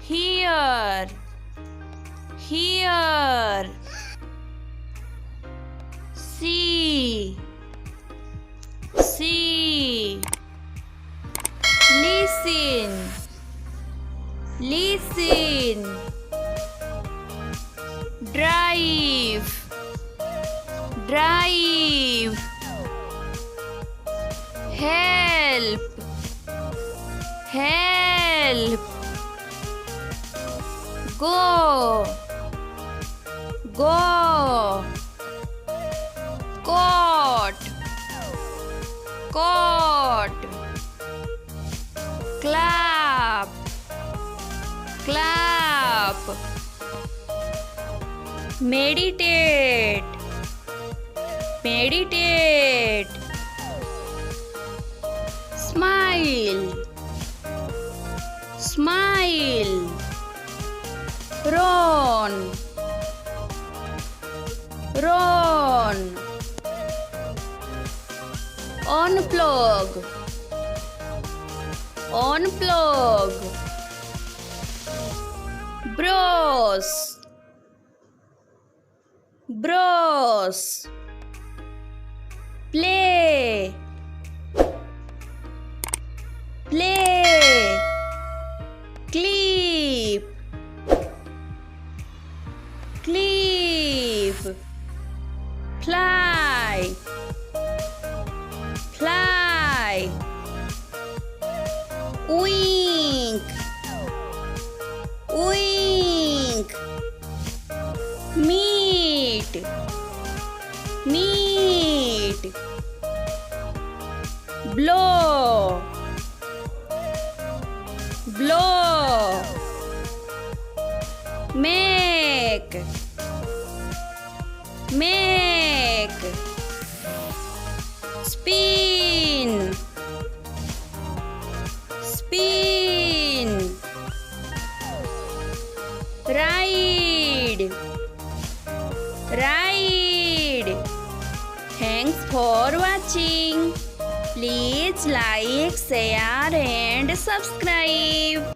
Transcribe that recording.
Here. Here. See. See. Listen. Listen. Drive. Drive. Help. Help. Go. Go. Coat. Coat. Clap. Clap. Meditate. Meditate. Smile. Smile. Run. Run. Unplug. Unplug. Brush. Brush. Play. Play. Clip. Clip. Fly. Fly. Wink. Wink. Meet. Meet. Blow. Blow. Make. Make. Spin. Spin. Ride. Ride. Thanks for watching. Please like, share and subscribe.